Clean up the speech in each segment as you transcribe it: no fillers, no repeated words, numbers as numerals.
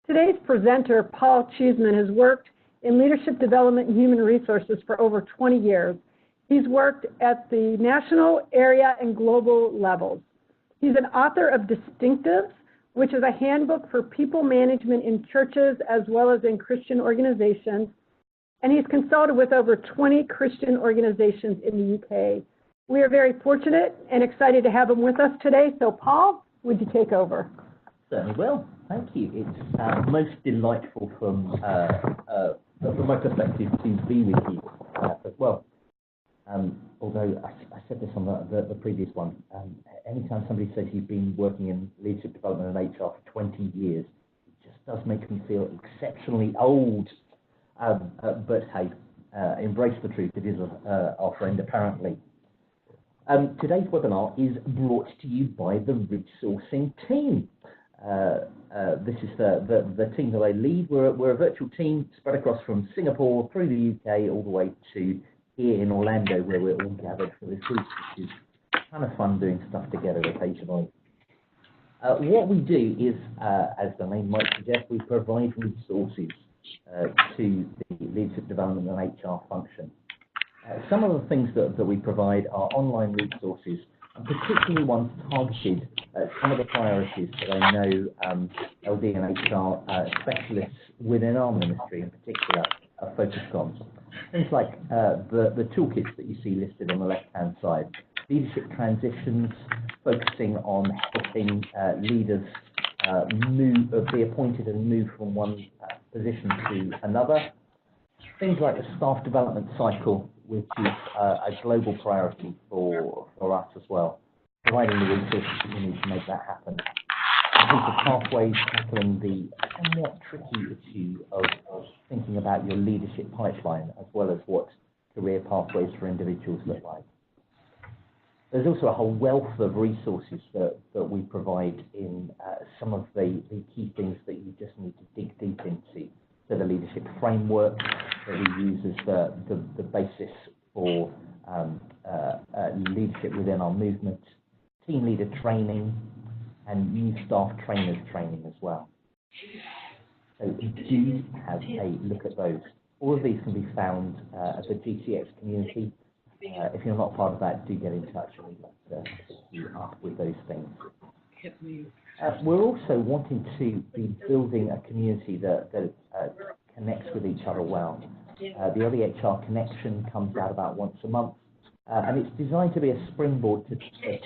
Today's presenter, Paul Cheesman, has worked in leadership development and human resources for over 20 years. He's worked at the national, area, and global levels. He's an author of Distinctives, which is a handbook for people management in churches as well as in Christian organizations. And he's consulted with over 20 Christian organizations in the UK. We are very fortunate and excited to have him with us today. So Paul, would you take over? Certainly will. Thank you. It's most delightful from my perspective to be with you as well. Although I said this on the previous one, anytime somebody says you've been working in leadership development and HR for 20 years, it just does make me feel exceptionally old. But hey, embrace the truth. It is our friend, apparently. Today's webinar is brought to you by the resourcing team. This is the team that I lead. We're a virtual team spread across from Singapore through the UK all the way to here in Orlando, where we're all gathered for this week, which is kind of fun doing stuff together occasionally. What we do is, as the name might suggest, we provide resources to the leadership development and HR function. Some of the things that we provide are online resources, and particularly ones targeted at some of the priorities that I know LD and HR specialists within our ministry in particular are focused on. Things like the toolkits that you see listed on the left-hand side, leadership transitions, focusing on helping leaders be appointed and move from one position to another. Things like the staff development cycle, which is a global priority for us as well, providing the resources that you need to make that happen. Things are pathways, tackling the somewhat tricky issue of thinking about your leadership pipeline, as well as what career pathways for individuals look like. There's also a whole wealth of resources that we provide in some of the key things that you just need to dig deep into. So the leadership framework that we use as the basis for leadership within our movement, team leader training, and new staff trainers training as well. So do have a look at those. All of these can be found at the GCX community. If you're not part of that, do get in touch and we'd like to hook you up with those things. We're also wanting to be building a community that connects with each other well. The LDHR connection comes out about once a month, and it's designed to be a springboard to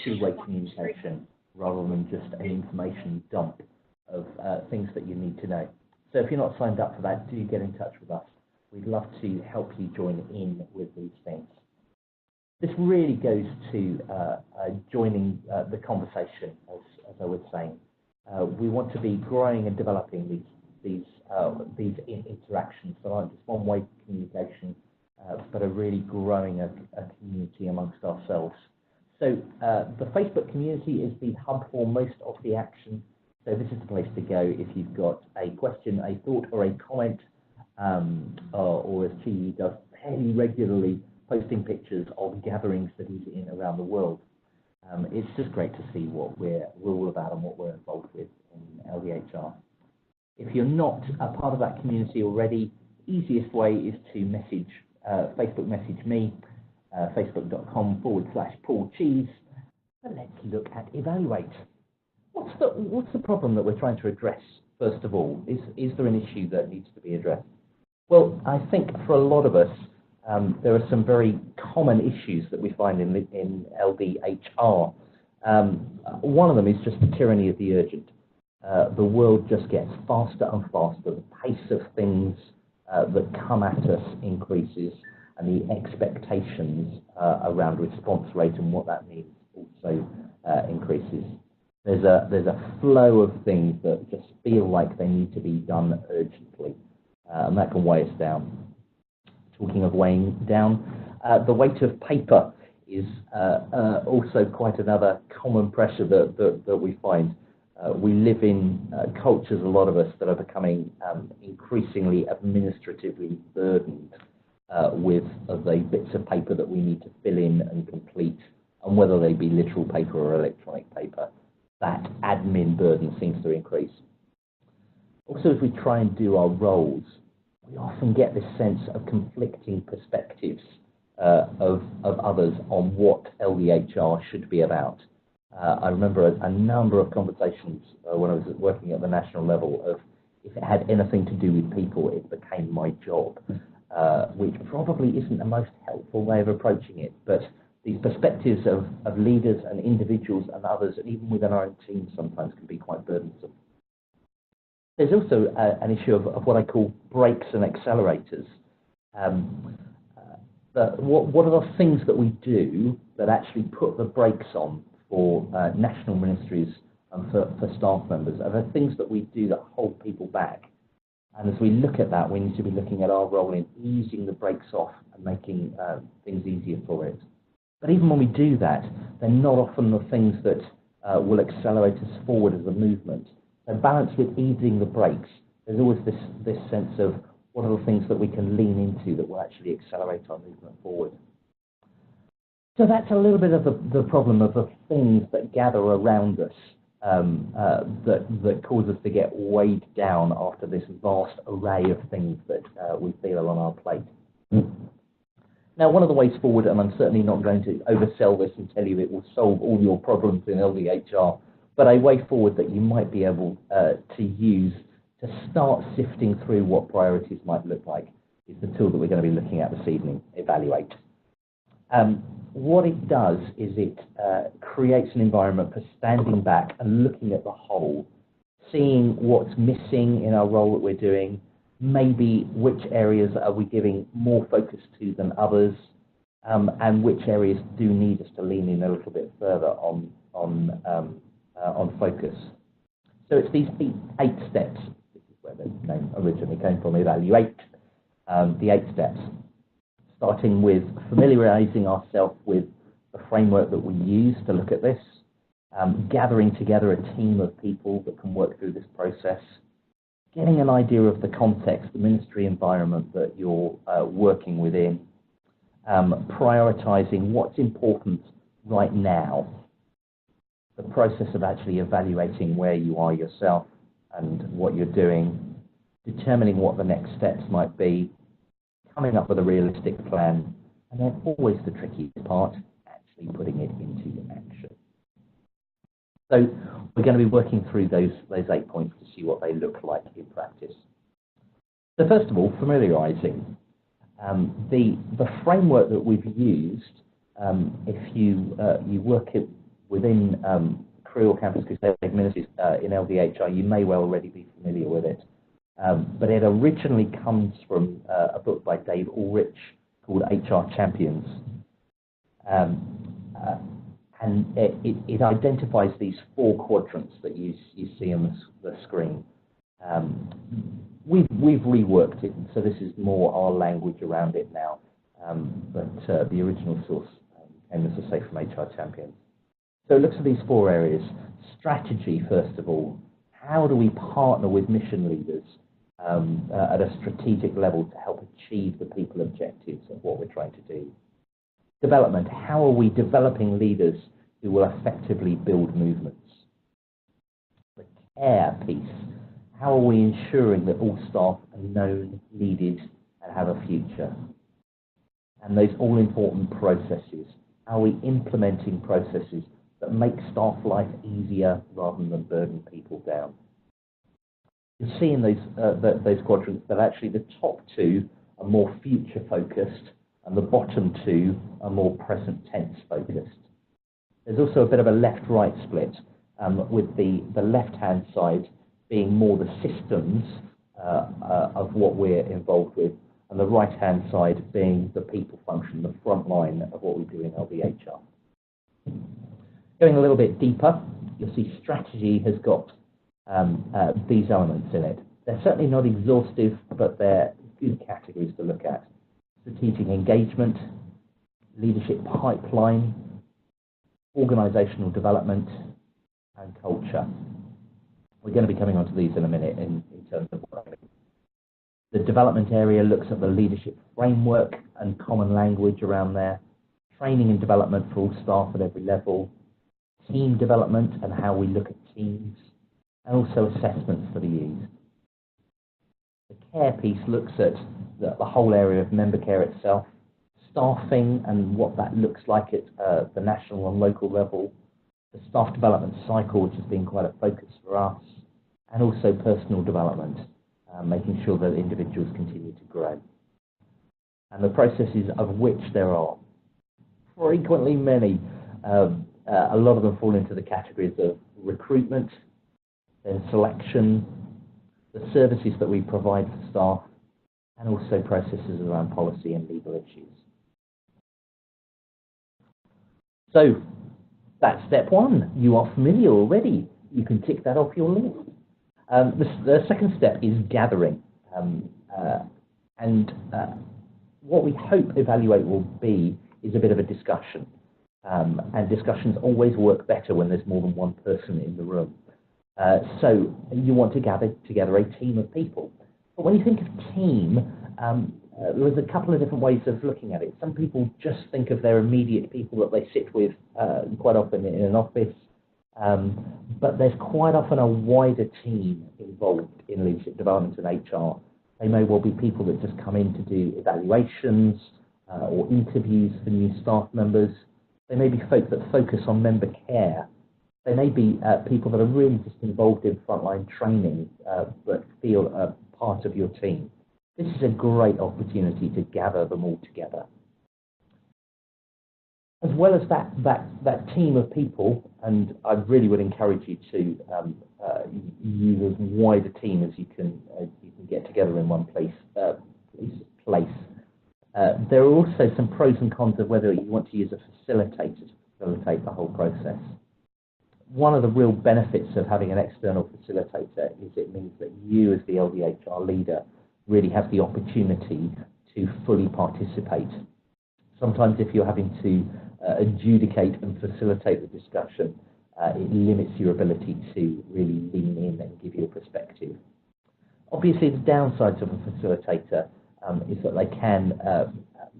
two-way communication rather than just an information dump of things that you need to know. So if you're not signed up for that, do get in touch with us. We'd love to help you join in with these things. This really goes to joining the conversation, as I was saying. We want to be growing and developing these interactions that aren't just one-way communication, but are really growing a community amongst ourselves. So the Facebook community is the hub for most of the action. So this is the place to go if you've got a question, a thought, or a comment, or as Chi does fairly regularly, posting pictures of gatherings that he's in around the world. It's just great to see what we're all about and what we're involved with in LDHR. If you're not a part of that community already, the easiest way is to message, Facebook message me, facebook.com/Paul Cheese, and let's look at Evalu8. What's the problem that we're trying to address, first of all? Is there an issue that needs to be addressed? Well, I think for a lot of us, there are some very common issues that we find in LDHR. One of them is just the tyranny of the urgent. The world just gets faster and faster. The pace of things that come at us increases, and the expectations around response rate and what that means also increases. There's a flow of things that just feel like they need to be done urgently, and that can weigh us down. Talking of weighing down, the weight of paper is also quite another common pressure that we find. We live in cultures, a lot of us, that are becoming increasingly administratively burdened with the bits of paper that we need to fill in and complete, and whether they be literal paper or electronic paper, that admin burden seems to increase. Also, as we try and do our roles, we often get this sense of conflicting perspectives of others on what LDHR should be about. I remember a number of conversations when I was working at the national level of if it had anything to do with people, it became my job, which probably isn't the most helpful way of approaching it. But these perspectives of leaders and individuals and others, and even within our own teams, sometimes can be quite burdensome. There's also an issue of what I call brakes and accelerators. What are the things that we do that actually put the brakes on for national ministries and for staff members? Are there things that we do that hold people back? And as we look at that, we need to be looking at our role in easing the brakes off and making things easier for it. But even when we do that, they're not often the things that will accelerate us forward as a movement. So balanced with easing the brakes, there's always this sense of what are the things that we can lean into that will actually accelerate our movement forward. So that's a little bit of the problem of the things that gather around us that cause us to get weighed down after this vast array of things that we feel are on our plate. Now, one of the ways forward, and I'm certainly not going to oversell this and tell you it will solve all your problems in LDHR, but a way forward that you might be able to use to start sifting through what priorities might look like is the tool that we're going to be looking at this evening, Evalu8. What it does is it creates an environment for standing back and looking at the whole, seeing what's missing in our role that we're doing, maybe which areas are we giving more focus to than others, and which areas do need us to lean in a little bit further on focus. So it's these 8 steps. This is where the name originally came from, Evalu8, the 8 steps. Starting with familiarising ourselves with the framework that we use to look at this, gathering together a team of people that can work through this process, getting an idea of the context, the ministry environment that you're working within, prioritising what's important right now, the process of actually evaluating where you are yourself and what you're doing, determining what the next steps might be, coming up with a realistic plan, and then always the trickiest part, actually putting it into action. So we're going to be working through those 8 points to see what they look like in practice. So first of all, familiarising. The framework that we've used, if you work within Career or Campus Crusade Ministries in LDHR, you may well already be familiar with it. But it originally comes from a book by Dave Ulrich called HR Champions. And it identifies these 4 quadrants that you see on the screen. We've reworked it, so this is more our language around it now. But the original source came, as I say, from HR Champions. So it looks at these 4 areas. Strategy, first of all. How do we partner with mission leaders at a strategic level to help achieve the people objectives of what we're trying to do? Development. How are we developing leaders who will effectively build movements? The care piece. How are we ensuring that all staff are known, needed, and have a future? And those all-important processes. How are we implementing processes that make staff life easier rather than burden people down? You'll see in those quadrants that actually the top 2 are more future-focused, and the bottom 2 are more present tense focused. There's also a bit of a left-right split, with the left-hand side being more the systems of what we're involved with, and the right-hand side being the people function, the front line of what we do in LDHR. Going a little bit deeper, you'll see strategy has got these elements in it. They're certainly not exhaustive, but they're good categories to look at. Strategic engagement, leadership pipeline, organisational development, and culture. We're going to be coming on to these in a minute in terms of what I mean. The development area looks at the leadership framework and common language around there, training and development for all staff at every level, team development and how we look at teams, and also assessments that are used. care piece looks at the whole area of member care itself, staffing and what that looks like at the national and local level, the staff development cycle, which has been quite a focus for us, and also personal development, making sure that individuals continue to grow. And the processes, of which there are frequently many, a lot of them fall into the categories of recruitment, then selection, the services that we provide for staff, and also processes around policy and legal issues. So that's step one. You are familiar already. You can tick that off your list. The second step is gathering. What we hope Evalu8 will be is a bit of a discussion. And discussions always work better when there's more than one person in the room. So you want to gather together a team of people. But when you think of team, there's a couple of different ways of looking at it. Some people just think of their immediate people that they sit with quite often in an office, but there's quite often a wider team involved in leadership development and HR. They may well be people that just come in to do evaluations or interviews for new staff members. They may be folk that focus on member care. They may be people that are really just involved in frontline training but feel a part of your team. This is a great opportunity to gather them all together. As well as that team of people, and I really would encourage you to use as wide a team as you can get together in one place. There are also some pros and cons of whether you want to use a facilitator to facilitate the whole process. One of the real benefits of having an external facilitator is it means that you, as the LDHR leader, really have the opportunity to fully participate. Sometimes if you're having to adjudicate and facilitate the discussion, it limits your ability to really lean in and give your perspective. Obviously, the downsides of a facilitator is that they can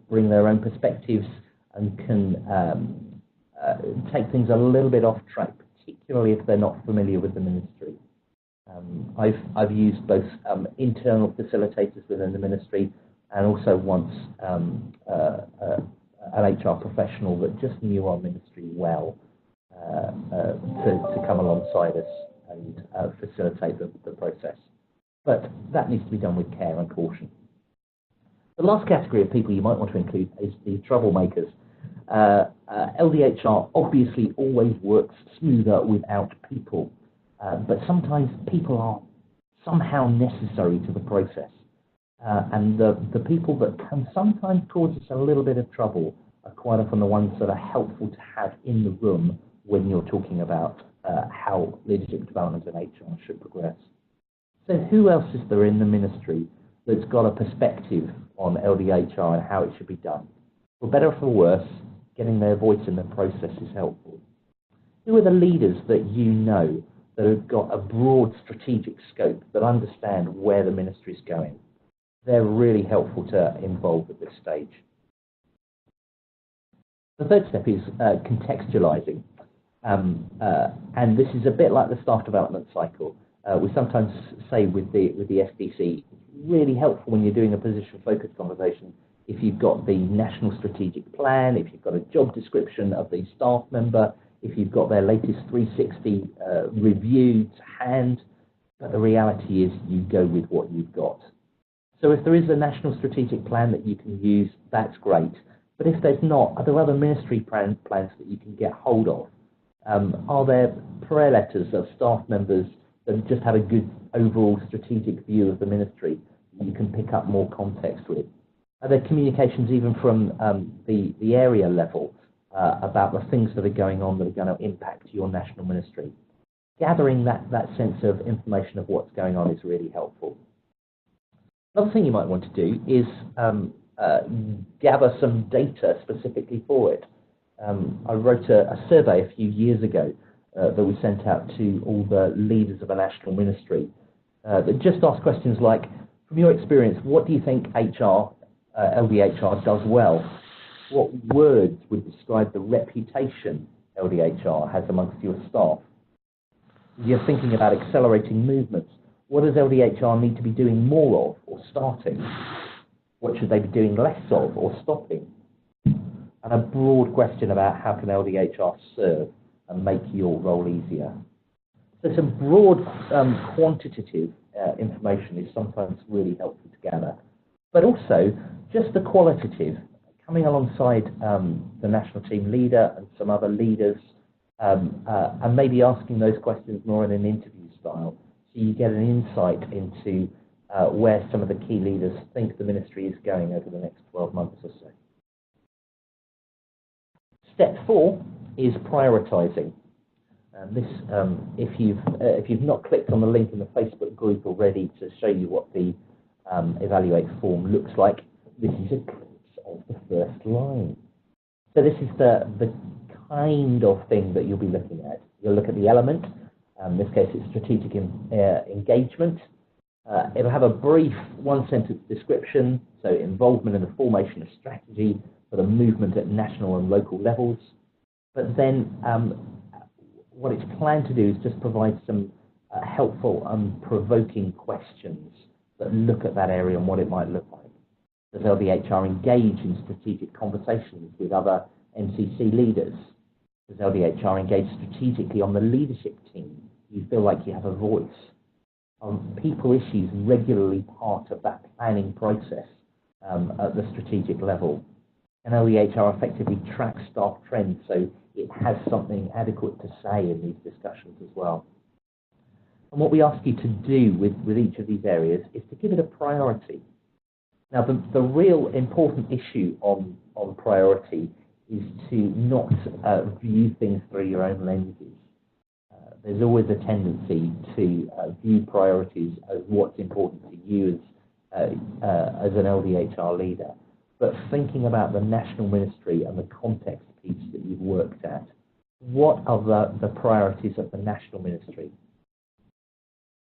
bring their own perspectives and can take things a little bit off track, particularly if they're not familiar with the ministry. I've used both internal facilitators within the ministry and also once an HR professional that just knew our ministry well to come alongside us and facilitate the process. But that needs to be done with care and caution. The last category of people you might want to include is the troublemakers. LDHR obviously always works smoother without people, but sometimes people are somehow necessary to the process. And the people that can sometimes cause us a little bit of trouble are quite often the ones that are helpful to have in the room when you're talking about how leadership development and HR should progress. So who else is there in the ministry that's got a perspective on LDHR and how it should be done? For better or for worse, getting their voice in the process is helpful. Who are the leaders that you know that have got a broad strategic scope, that understand where the ministry is going? They're really helpful to involve at this stage. The third step is contextualising. And this is a bit like the staff development cycle. We sometimes say with the SDC, it's really helpful when you're doing a position-focused conversation if you've got the national strategic plan, if you've got a job description of the staff member, if you've got their latest 360 review to hand. But the reality is you go with what you've got. So if there is a national strategic plan that you can use, that's great. But if there's not, are there other ministry plans that you can get hold of? Are there prayer letters of staff members that just have a good overall strategic view of the ministry that you can pick up more context with? Are there communications even from the area level about the things that are going on that are going to impact your national ministry? Gathering that sense of information of what's going on is really helpful. Another thing you might want to do is gather some data specifically for it. I wrote a survey a few years ago that we sent out to all the leaders of a national ministry that just asked questions like, from your experience, what do you think LDHR does well? What words would describe the reputation LDHR has amongst your staff? If you're thinking about accelerating movements, what does LDHR need to be doing more of or starting? What should they be doing less of or stopping? And a broad question about how can LDHR serve and make your role easier. So some broad quantitative information is sometimes really helpful to gather, but also just the qualitative, coming alongside the national team leader and some other leaders, and maybe asking those questions more in an interview style, so you get an insight into where some of the key leaders think the ministry is going over the next 12 months or so. Step 4 is prioritising. And this, if you've not clicked on the link in the Facebook group already to show you what the Evalu8 form looks like, this is a glimpse of the first line. So this is the kind of thing that you'll be looking at. You'll look at the element. In this case, it's strategic engagement. It'll have a brief one-sentence description, so involvement in the formation of strategy for the movement at national and local levels. But then what it's planned to do is just provide some helpful and provoking questions that look at that area and what it might look like. Does LDHR engage in strategic conversations with other MCC leaders? Does LDHR engage strategically on the leadership team? Do you feel like you have a voice? Are people issues regularly part of that planning process at the strategic level? And LDHR effectively tracks staff trends, so it has something adequate to say in these discussions as well. And what we ask you to do with each of these areas is to give it a priority. Now, the real important issue on priority is to not view things through your own lenses. There's always a tendency to view priorities as what's important to you as an LDHR leader. But thinking about the national ministry and the context piece that you've worked at, what are the priorities of the national ministry?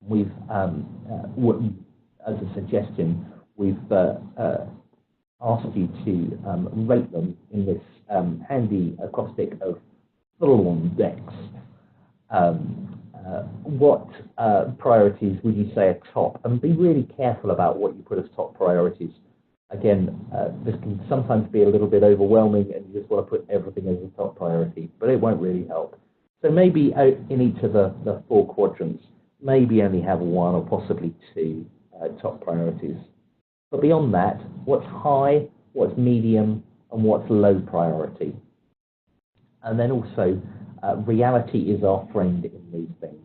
We've, as a suggestion, we've asked you to rate them in this handy acrostic of Thorn decks. What priorities would you say are top? And be really careful about what you put as top priorities. Again, this can sometimes be a little bit overwhelming and you just want to put everything as a top priority, but it won't really help. So maybe in each of the 4 quadrants, maybe only have 1 or possibly 2 top priorities. But beyond that, what's high, what's medium, and what's low priority? And then also, reality is our friend in these things.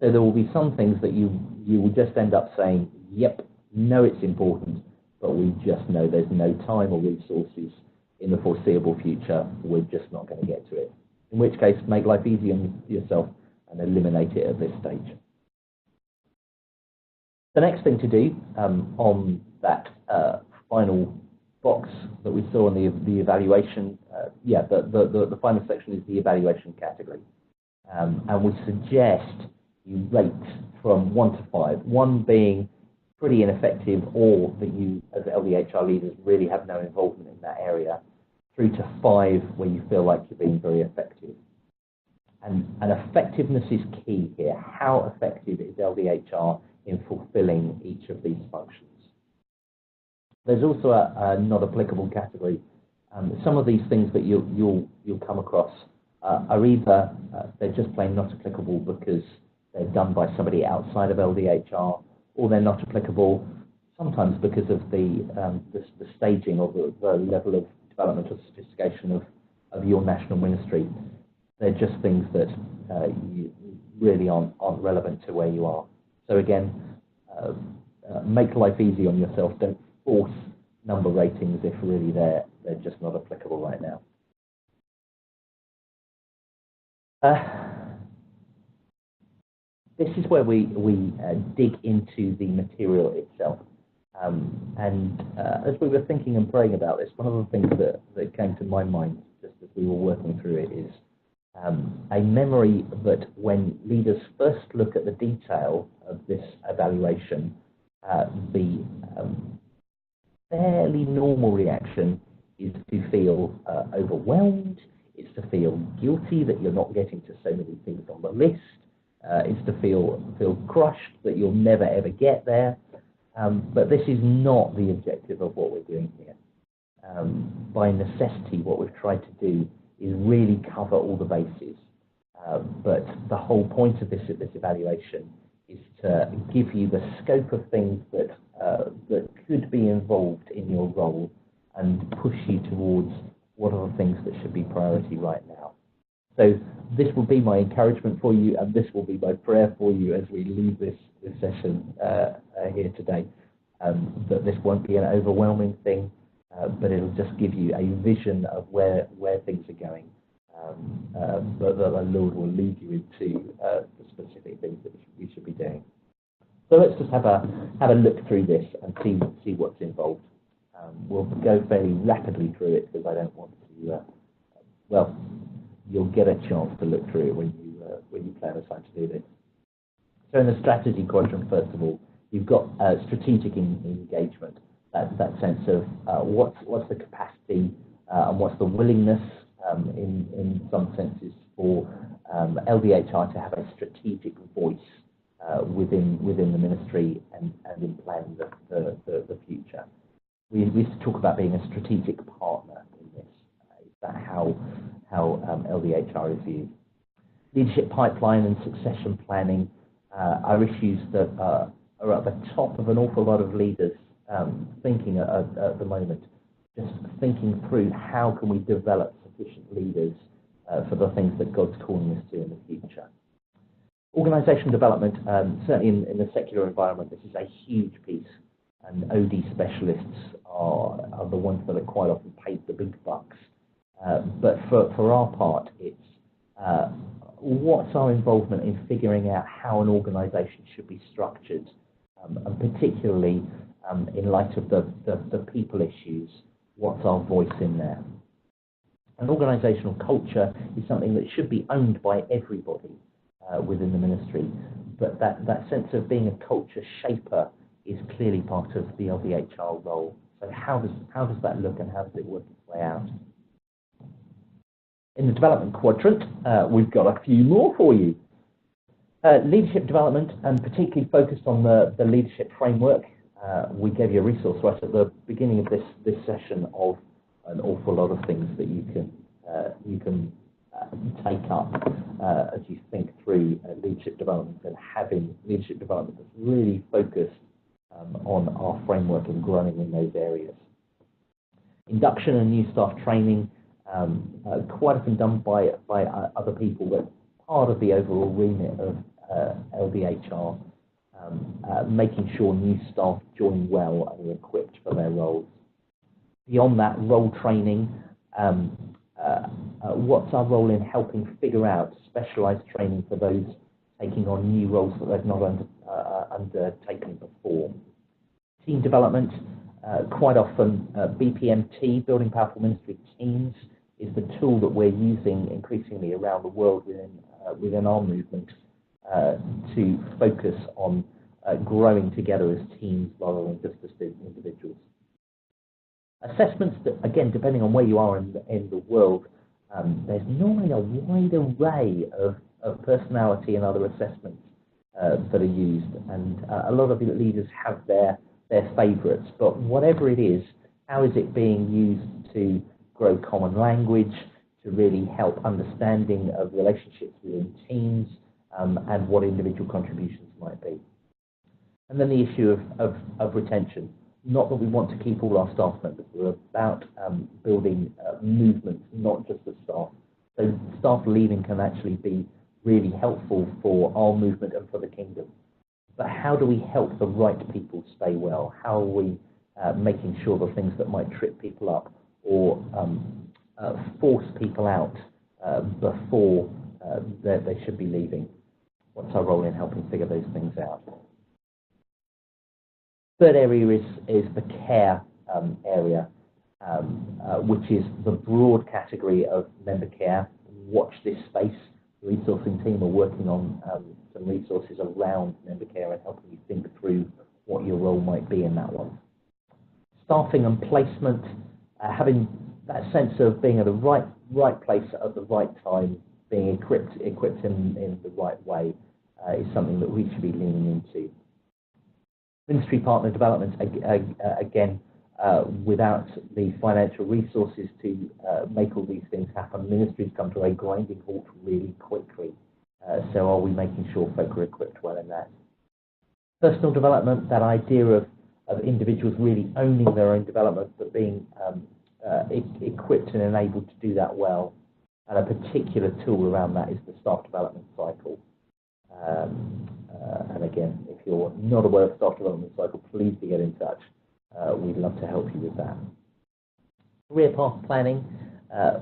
So there will be some things that you will just end up saying, yep, know it's important, but we just know there's no time or resources in the foreseeable future. We're just not going to get to it. In which case, make life easy on yourself and eliminate it at this stage. The next thing to do on that final box that we saw in the evaluation, the final section is the evaluation category. And we suggest you rate from 1 to 5, 1 being pretty ineffective or that you, as LDHR leaders, really have no involvement in that area, through to 5 where you feel like you're being very effective. And effectiveness is key here. How effective is LDHR in fulfilling each of these functions? There's also a not applicable category. Some of these things that you'll come across are either they're just plain not applicable because they're done by somebody outside of LDHR, or they're not applicable sometimes because of the staging or the level of development or sophistication of your national ministry. They're just things that you really aren't relevant to where you are. So again, make life easy on yourself. Don't force number ratings if really they're just not applicable right now. This is where we dig into the material itself. As we were thinking and praying about this, one of the things that came to my mind just as we were working through it is a memory that when leaders first look at the detail of this evaluation, the fairly normal reaction is to feel overwhelmed, it's to feel guilty that you're not getting to so many things on the list, it's to feel crushed that you'll never ever get there. But this is not the objective of what we're doing here. By necessity, what we've tried to do is really cover all the bases. But the whole point of this evaluation is to give you the scope of things that could be involved in your role and push you towards what are the things that should be priority right now. So this will be my encouragement for you, and this will be my prayer for you as we leave this session here today. That this won't be an overwhelming thing, but it'll just give you a vision of where things are going. But that the Lord will lead you into the specific things that we should be doing. So let's just have a look through this and see what's involved. We'll go fairly rapidly through it because I don't want to. Well, you'll get a chance to look through it when you plan a time to do this. So in the strategy quadrant, first of all, you've got strategic engagement. That's that sense of what's the capacity and what's the willingness in some senses for LDHR to have a strategic voice within the ministry and in planning the future. We used to talk about being a strategic partner in this. Is that how LDHR is viewed? Leadership pipeline and succession planning are issues that are at the top of an awful lot of leaders thinking at the moment. Just thinking through how can we develop sufficient leaders for the things that God's calling us to in the future. Organisation development, certainly in the secular environment, this is a huge piece, and OD specialists are the ones that are quite often paid the big bucks. But for our part, it's what's our involvement in figuring out how an organisation should be structured, and particularly in light of the people issues, what's our voice in there? And organisational culture is something that should be owned by everybody within the ministry, but that sense of being a culture shaper is clearly part of the LDHR role. So how does that look, and how does it work its way out? In the development quadrant, we've got a few more for you. Leadership development, and particularly focused on the leadership framework. We gave you a resource right at the beginning of this session of an awful lot of things that you can take up as you think through leadership development, and having leadership development that's really focused on our framework and growing in those areas. Induction and new staff training, quite often done by other people, but part of the overall remit of LDHR, making sure new staff join well and are equipped for their roles. Beyond that, role training, what's our role in helping figure out specialised training for those taking on new roles that they've not undertaken before. Team development, quite often BPMT, Building Powerful Ministry Teams, is the tool that we're using increasingly around the world within our movement to focus on growing together as teams rather than just as individuals. Assessments that, again, depending on where you are in the world, there's normally a wide array of personality and other assessments that are used, and a lot of the leaders have their favourites, but whatever it is, how is it being used to grow common language, to really help understanding of relationships within teams, and what individual contributions might be. And then the issue of retention. Not that we want to keep all our staff members, we're about building movements, not just the staff. So staff leaving can actually be really helpful for our movement and for the kingdom. But how do we help the right people stay well? How are we making sure the things that might trip people up or force people out before they should be leaving? What's our role in helping figure those things out? Third area is the care area, which is the broad category of member care. Watch this space. The resourcing team are working on some resources around member care and helping you think through what your role might be in that one. Staffing and placement, having that sense of being at the right place at the right time, being equipped in the right way, is something that we should be leaning into. Ministry partner development, again, without the financial resources to make all these things happen, ministries come to a grinding halt really quickly. So are we making sure folk are equipped well in that? Personal development, that idea of individuals really owning their own development, but being equipped and enabled to do that well. And a particular tool around that is the staff development cycle. And again, if you're not aware of staff development cycle, please do get in touch. We'd love to help you with that. Career path planning.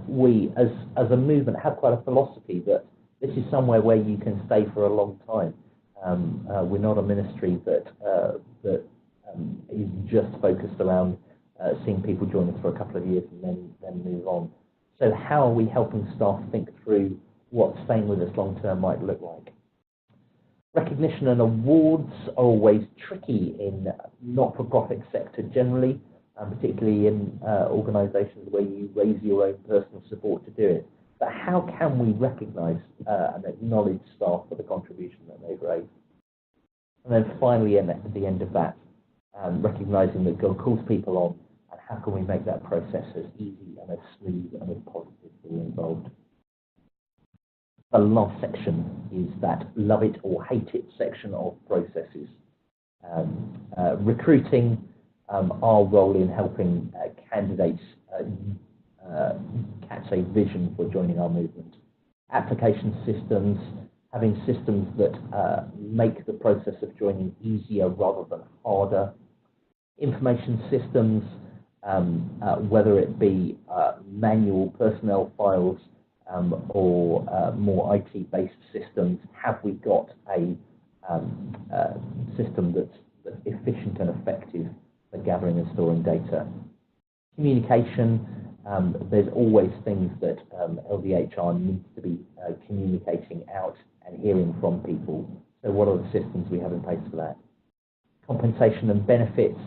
We, as a movement, have quite a philosophy that this is somewhere where you can stay for a long time. We're not a ministry that is just focused around seeing people join us for a couple of years and then move on. So how are we helping staff think through what staying with us long term might look like? Recognition and awards are always tricky in not-for-profit sector generally, particularly in organisations where you raise your own personal support to do it. But how can we recognise and acknowledge staff for the contribution that they've raised? And then finally, at the end of that, recognising that God calls people on, and how can we make that process as easy and as smooth and as positive for all involved? The last section is that love it or hate it section of processes. Recruiting, our role in helping candidates catch a vision for joining our movement. Application systems, having systems that make the process of joining easier rather than harder. Information systems, whether it be manual personnel files or more IT-based systems, have we got a system that's efficient and effective for gathering and storing data? Communication, there's always things that LDHR needs to be communicating out and hearing from people. So what are the systems we have in place for that? Compensation and benefits,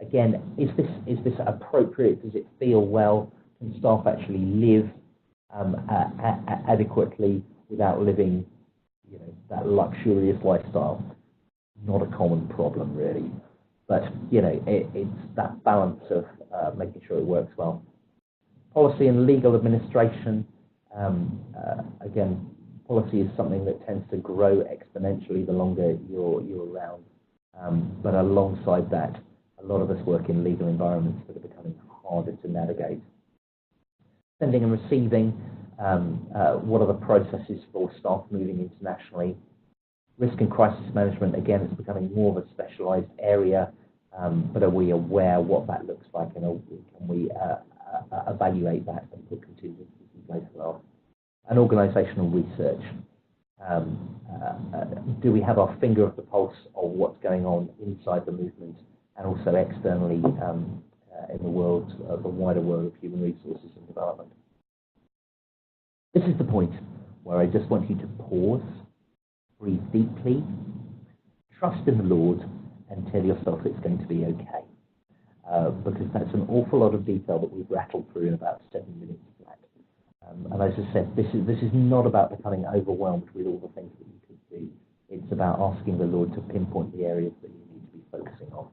again, is this appropriate? Does it feel well? Can staff actually live adequately without living, that luxurious lifestyle? Not a common problem, really. But it's that balance of making sure it works well. Policy and legal administration. Again, policy is something that tends to grow exponentially the longer you're around. But alongside that, a lot of us work in legal environments that are becoming harder to navigate. Sending and receiving, what are the processes for staff moving internationally? Risk and crisis management, again, it's becoming more of a specialised area, but are we aware what that looks like, and can we evaluate that and put contingencies in place for that? And organisational research. Do we have our finger of the pulse of what's going on inside the movement and also externally in the world, the wider world of human resources and development? This is the point where I just want you to pause, breathe deeply, trust in the Lord, and tell yourself it's going to be okay. Because that's an awful lot of detail that we've rattled through in about 7 minutes flat. And as I said, this is not about becoming overwhelmed with all the things that you could do. It's about asking the Lord to pinpoint the areas that you need to be focusing on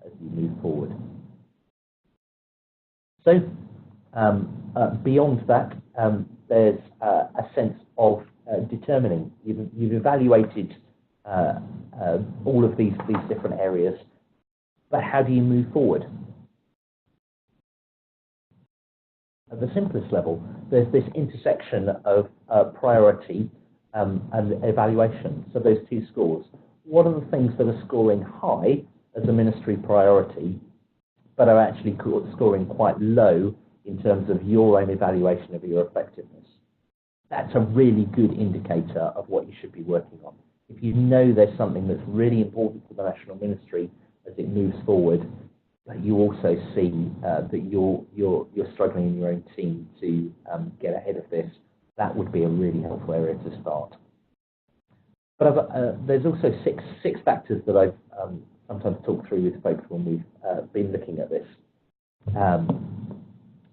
as you move forward. So, beyond that, there's a sense of determining. You've evaluated all of these different areas, but how do you move forward? At the simplest level, there's this intersection of priority and evaluation. So those two scores. What are the things that are scoring high as a ministry priority, but are actually scoring quite low in terms of your own evaluation of your effectiveness? That's a really good indicator of what you should be working on. If you know there's something that's really important for the national ministry as it moves forward, but you also see that you're struggling in your own team to get ahead of this, that would be a really helpful area to start. But there's also six factors that I've sometimes talked through with folks when we've been looking at this.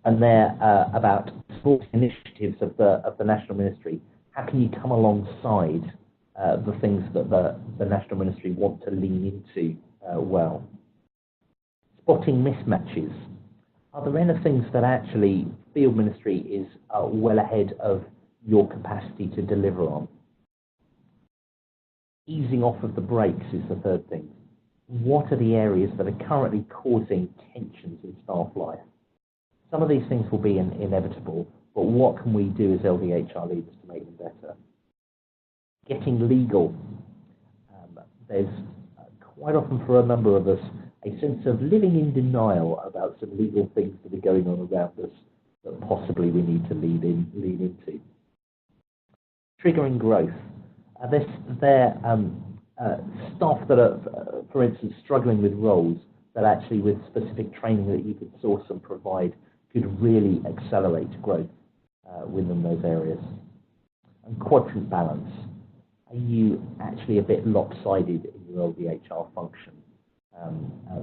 And they're about small initiatives of the national ministry. How can you come alongside the things that the national ministry want to lean into well. Spotting mismatches. Are there any things that actually field ministry is well ahead of your capacity to deliver on? Easing off of the brakes is the third thing. What are the areas that are currently causing tensions in staff life? Some of these things will be inevitable, but what can we do as LDHR leaders to make them better? Getting legal. There's quite often for a number of us a sense of living in denial about some legal things that are going on around us that possibly we need to lean into. Triggering growth. Staff that are, for instance, struggling with roles that actually with specific training that you could source and provide could really accelerate growth within those areas. And quadrant balance. Are you actually a bit lopsided in your LDHR function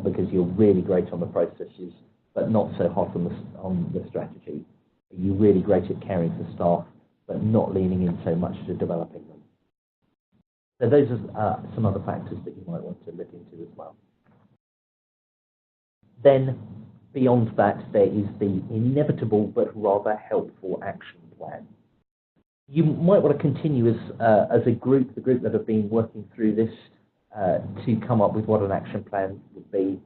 because you're really great on the processes but not so hot on the strategy? Are you really great at caring for staff but not leaning in so much to developing them? So those are some other factors that you might want to look into as well. Then, beyond that, there is the inevitable but rather helpful action plan. You might want to continue as a group, the group that have been working through this, to come up with what an action plan would be.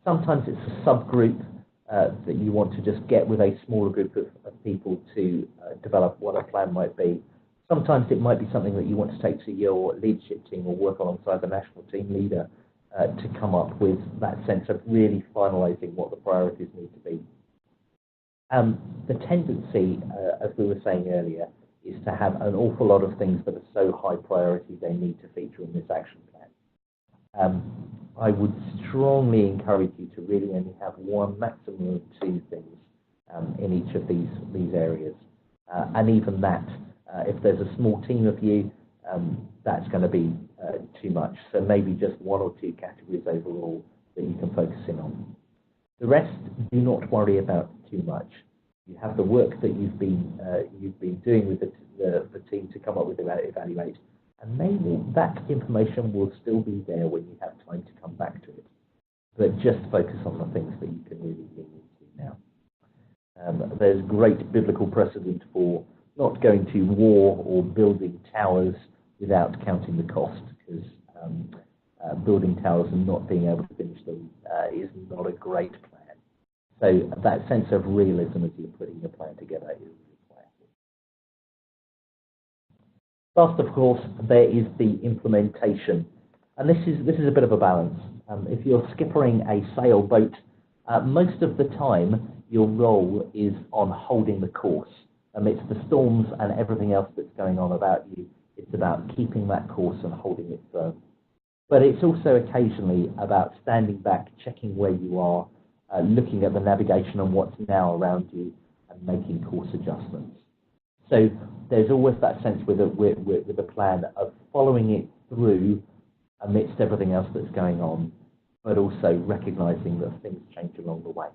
Sometimes it's a subgroup that you want to just get with a smaller group of people to develop what a plan might be. Sometimes it might be something that you want to take to your leadership team or work alongside the national team leader to come up with that sense of really finalising what the priorities need to be. The tendency, as we were saying earlier, is to have an awful lot of things that are so high priority they need to feature in this action plan. I would strongly encourage you to really only have one, maximum of two things in each of these areas. And even that, if there's a small team of you, that's going to be too much. So maybe just one or two categories overall that you can focus in on. The rest, do not worry about too much. You have the work that you've been doing with the team to come up with Evalu8, and maybe that information will still be there when you have time to come back to it. But just focus on the things that you can really lean into now. There's great biblical precedent for not going to war or building towers without counting the cost, because building towers and not being able to finish them is not a great plan. So that sense of realism as you're putting your plan together is required. Last, of course, there is the implementation, and this is a bit of a balance. If you're skippering a sailboat, most of the time your role is on holding the course. Amidst the storms and everything else that's going on about you, it's about keeping that course and holding it firm. But it's also occasionally about standing back, checking where you are, looking at the navigation and what's now around you, and making course adjustments. So there's always that sense with a plan of following it through amidst everything else that's going on, but also recognising that things change along the way.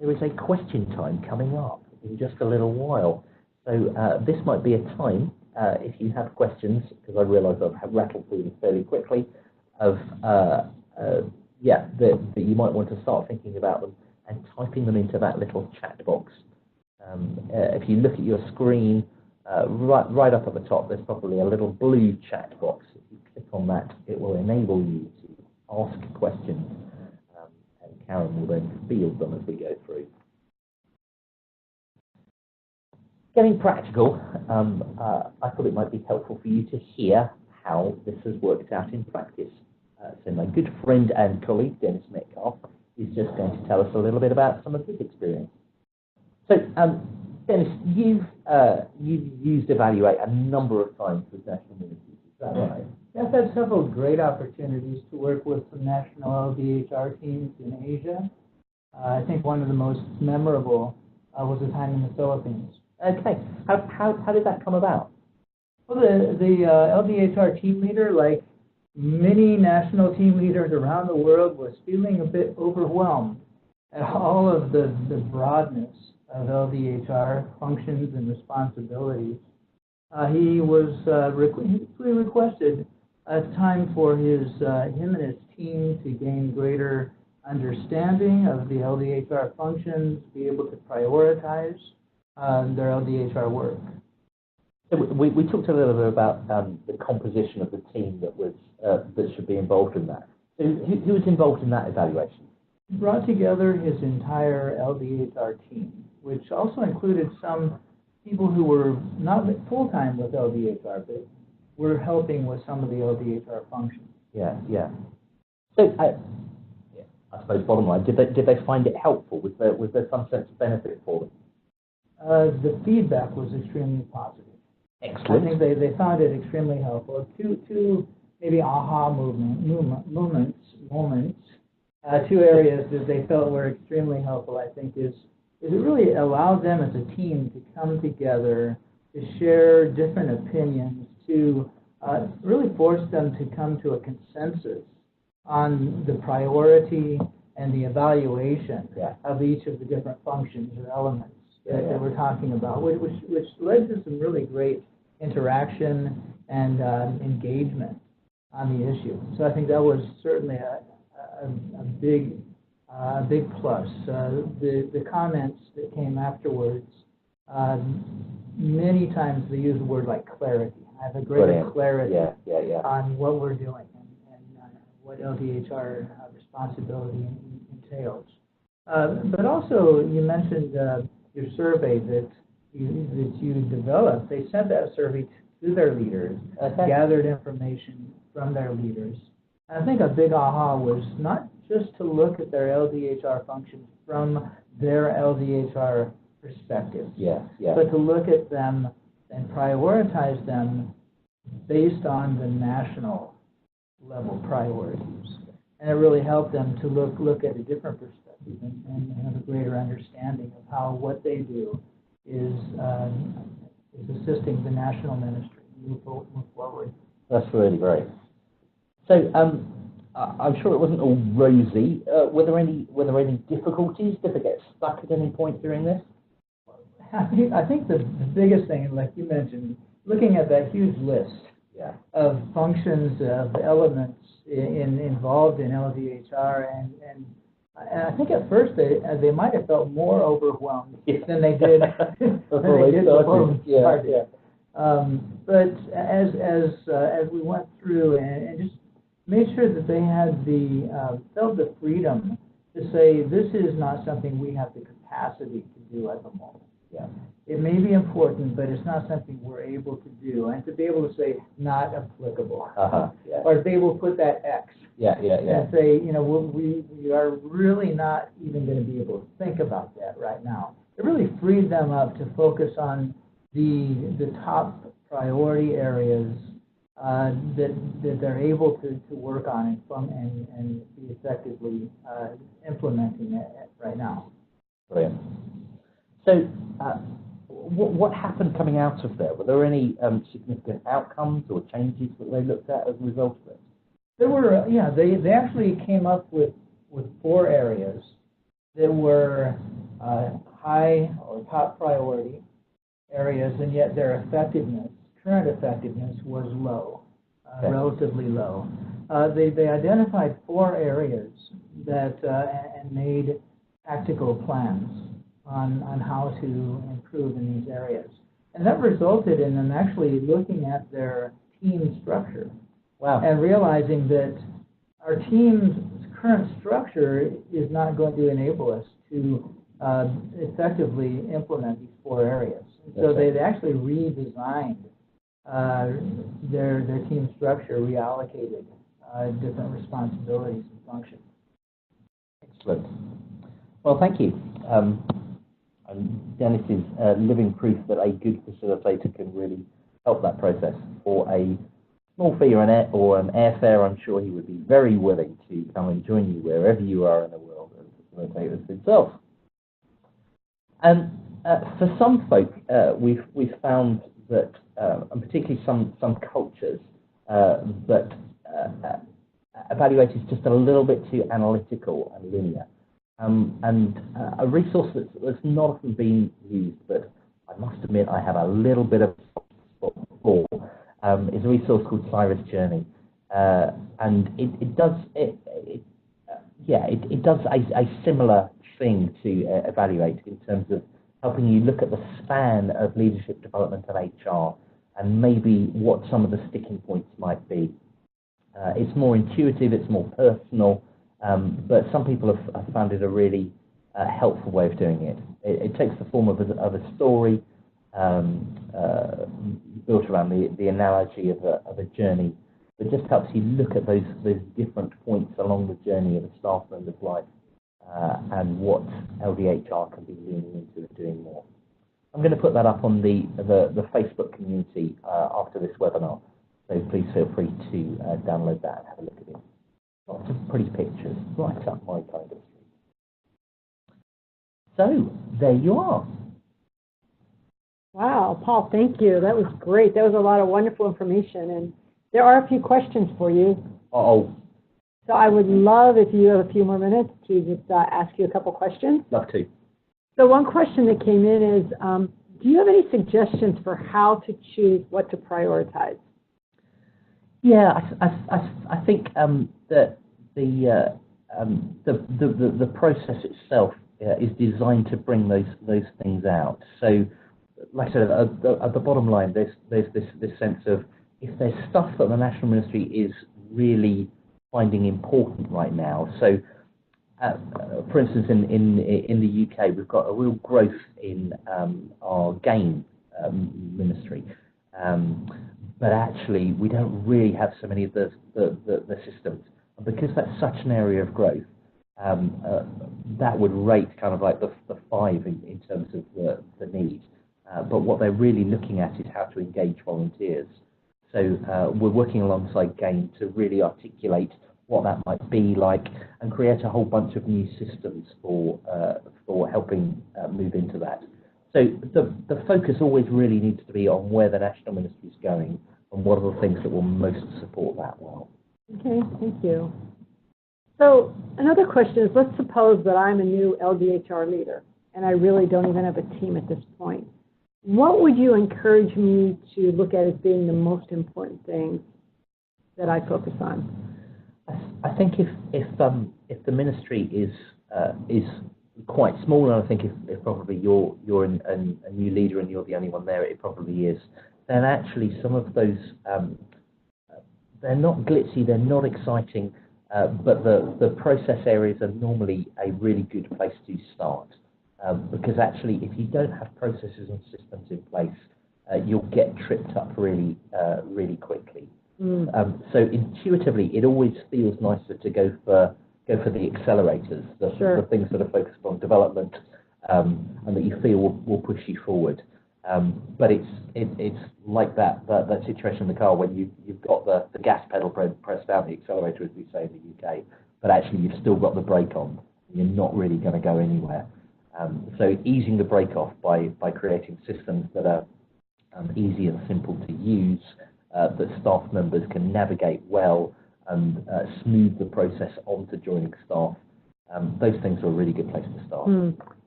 There is a question time coming up in just a little while. So this might be a time, if you have questions, because I realise I've rattled through them fairly quickly, of that you might want to start thinking about them and typing them into that little chat box. If you look at your screen, right up at the top, there's probably a little blue chat box. If you click on that, it will enable you to ask questions, and Karen will then field them as we go through. Getting practical, I thought it might be helpful for you to hear how this has worked out in practice. So my good friend and colleague, Dennis Metcalf, is just going to tell us a little bit about some of his experience. So, Dennis, you've used Evalu8 a number of times with national ministries, is that right? Yes, I've had several great opportunities to work with some national LDHR teams in Asia. I think one of the most memorable was a time in the Philippines. Okay, how did that come about? Well, the LDHR team leader, like many national team leaders around the world, was feeling a bit overwhelmed at all of the broadness of LDHR functions and responsibilities. He was requested a time for him and his team to gain greater understanding of the LDHR functions, be able to prioritize their LDHR work. So we talked a little bit about the composition of the team that was that should be involved in that. So who was involved in that evaluation? He brought together his entire LDHR team, which also included some people who were not full-time with LDHR, but were helping with some of the LDHR functions. Yeah, yeah. So I suppose bottom line, did they find it helpful? Was there some sense of benefit for them? The feedback was extremely positive. Excellent. I think they found it extremely helpful. Two maybe aha moments. Two areas that they felt were extremely helpful, I think, is it really allowed them as a team to come together, to share different opinions, to really force them to come to a consensus on the priority and the evaluation of each of the different functions or elements that we're talking about, which led to some really great interaction and engagement on the issue. So I think that was certainly a big plus. The comments that came afterwards, many times they use the word like clarity. I have a greater clarity on what we're doing and what LDHR responsibility entails. But also, you mentioned your survey that you developed. They sent that survey to their leaders, gathered information from their leaders. And I think a big aha was not just to look at their LDHR functions from their LDHR perspective, but to look at them and prioritize them based on the national level priorities. And it really helped them to look at a different perspective and have a greater understanding of how what they do is assisting the national ministry move forward. That's really great. So I'm sure it wasn't all rosy. Were there any difficulties? Did they get stuck at any point during this? I think the biggest thing, like you mentioned, looking at that huge list of functions, of elements involved in LDHR, and I think at first they might have felt more overwhelmed than they did before we started. But as we went through and just made sure that they had felt the freedom to say, this is not something we have the capacity to do at the moment. It may be important, but it's not something we're able to do. And to be able to say, not applicable, or to be able to put that X, and say, we are really not even going to be able to think about that right now. It really freed them up to focus on the top priority areas that they're able to work on and be effectively implementing it right now. Brilliant. So, what happened coming out of there? Were there any significant outcomes or changes that they looked at as a result of it? There were, they actually came up with 4 areas that were high or top priority areas, and yet their current effectiveness was low, relatively low. They identified 4 areas that and made tactical plans on how to improve in these areas. And that resulted in them actually looking at their team structure. Wow. And realizing that our team's current structure is not going to enable us to effectively implement these 4 areas. So they actually redesigned their team structure, reallocated different responsibilities and functions. Excellent. Well, thank you. And Dennis is living proof that a good facilitator can really help that process. For a small fee or an airfare, I'm sure he would be very willing to come and join you wherever you are in the world and facilitate this himself. And for some folk, we've found that, and particularly some cultures, that Evalu8 is just a little bit too analytical and linear. And a resource that's not often been used, but I must admit I have a little bit of a spot for, is a resource called Cyrus Journey. and it does a similar thing to Evalu8 in terms of helping you look at the span of leadership development and HR and maybe what some of the sticking points might be. It's more intuitive, it's more personal, but some people have found it a really helpful way of doing it. It takes the form of a story built around the analogy of a journey. It just helps you look at those different points along the journey of a staff member's life and what LDHR can be leaning into and doing more. I'm going to put that up on the Facebook community after this webinar, so please feel free to download that and have a look at it. Lots of pretty pictures, right up my kind of street. So, there you are. Wow, Paul, thank you. That was great. That was a lot of wonderful information. And there are a few questions for you. Uh-oh. So I would love if you have a few more minutes to just ask you a couple questions. Love to. So one question that came in is, do you have any suggestions for how to choose what to prioritize? Yeah, I think that the process itself is designed to bring those things out. So, like I said, at the bottom line, there's this sense of if there's stuff that the National Ministry is really finding important right now. So, for instance, in the UK, we've got a real growth in our game ministry, but actually we don't really have so many of the systems. And because that's such an area of growth, that would rate kind of like the 5 in terms of the need. But what they're really looking at is how to engage volunteers. So we're working alongside GAIN to really articulate what that might be like and create a whole bunch of new systems for helping move into that. So the focus always really needs to be on where the National Ministry is going and what are the things that will most support that well. Okay, thank you. So another question is, let's suppose that I'm a new LDHR leader and I really don't even have a team at this point. What would you encourage me to look at as being the most important things that I focus on? I think if the ministry is quite small, and I think if probably you're a new leader and you're the only one there, it probably is, then actually some of those they're not glitzy, they're not exciting, but the process areas are normally a really good place to start. Because actually, if you don't have processes and systems in place, you'll get tripped up really quickly. So intuitively, it always feels nicer to go for the accelerators, the things that are focused on development and that you feel will push you forward. But it's like that situation in the car when you've got the gas pedal pressed down, the accelerator, as we say in the UK, but actually you've still got the brake on. You're not really going to go anywhere. So easing the brake off by creating systems that are easy and simple to use, that staff members can navigate well and smooth the process onto joining staff. Those things are a really good place to start.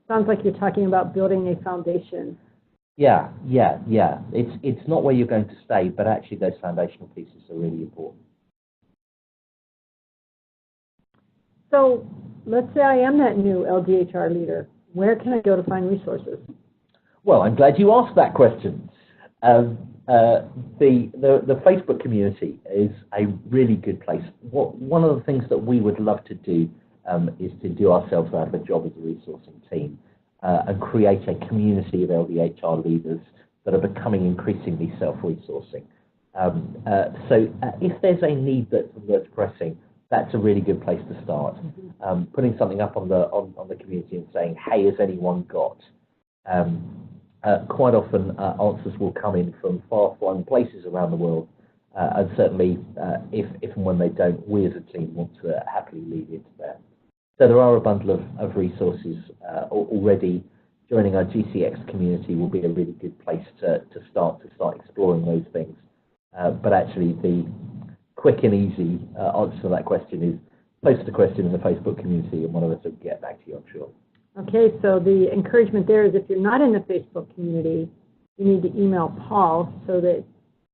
Sounds like you're talking about building a foundation. Yeah. It's not where you're going to stay, but actually those foundational pieces are really important. So let's say I am that new LDHR leader. Where can I go to find resources? Well, I'm glad you asked that question. The Facebook community is a really good place. One of the things that we would love to do is to do ourselves out of a job as a resourcing team and create a community of LDHR leaders that are becoming increasingly self-resourcing. So if there's a need that's pressing, that's a really good place to start. Putting something up on the community and saying, hey, has anyone got? Quite often answers will come in from far-flung places around the world, and certainly if and when they don't, we as a team want to happily lead into there. So there are a bundle of resources already. Joining our GCX community will be a really good place to start exploring those things. But actually the quick and easy answer to that question is post the question in the Facebook community and one of us will get back to you, I'm sure. Okay, so the encouragement there is if you're not in the Facebook community, you need to email Paul so that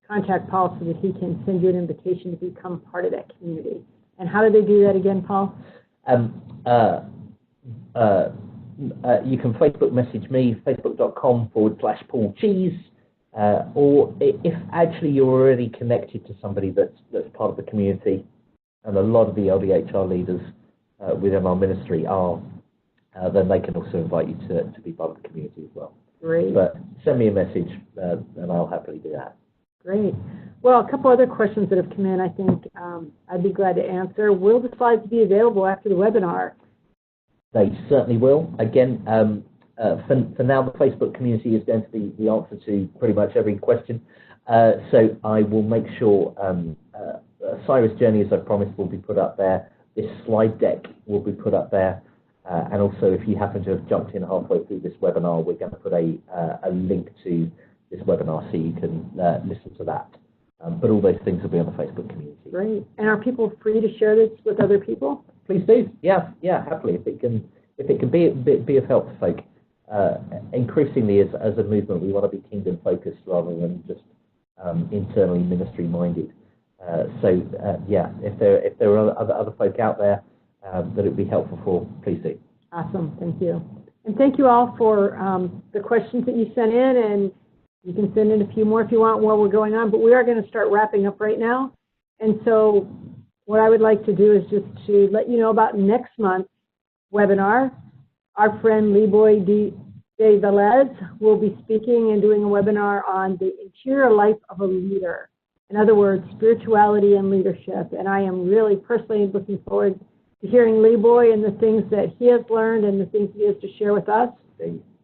contact Paul so that he can send you an invitation to become part of that community. And how do they do that again, Paul? You can Facebook message me, facebook.com/Paul Cheese, or if actually you're already connected to somebody that's part of the community, and a lot of the LDHR leaders within our ministry are, then they can also invite you to be part of the community as well. Great. But send me a message, and I'll happily do that. Great. Well, a couple other questions that have come in, I think I'd be glad to answer. Will the slides be available after the webinar? They certainly will. Again, for now, the Facebook community is going to be the answer to pretty much every question. So I will make sure Cyrus Journey, as I promised, will be put up there. This slide deck will be put up there. And also, if you happen to have jumped in halfway through this webinar, we're going to put a link to this webinar so you can listen to that. But all those things will be on the Facebook community. Great. And are people free to share this with other people? Please do. Yeah, happily. If it can be of help to folk. Increasingly, as a movement, we want to be kingdom focused rather than just internally ministry minded. Yeah, if there are other folk out there that it would be helpful for, please do. Awesome. Thank you. And thank you all for the questions that you sent in, and you can send in a few more if you want while we're going on, but we are going to start wrapping up right now. And so what I would like to do is just to let you know about next month's webinar. Our friend Liboy de Velez will be speaking and doing a webinar on the interior life of a leader. In other words, spirituality and leadership. And I am really personally looking forward to hearing Liboy and the things that he has learned and the things he has to share with us.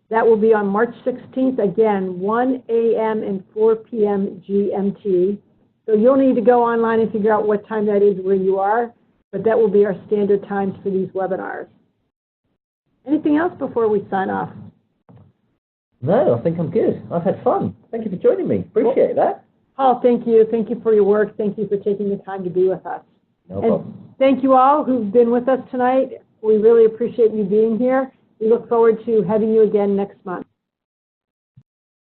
That will be on March 16th, again, 1 a.m. and 4 p.m. GMT. So you'll need to go online and figure out what time that is where you are, but that will be our standard times for these webinars. Anything else before we sign off? No, I think I'm good. I've had fun. Thank you for joining me. Appreciate that. Paul, thank you. Thank you for your work. Thank you for taking the time to be with us. No problem. Thank you all who've been with us tonight. We really appreciate you being here. We look forward to having you again next month.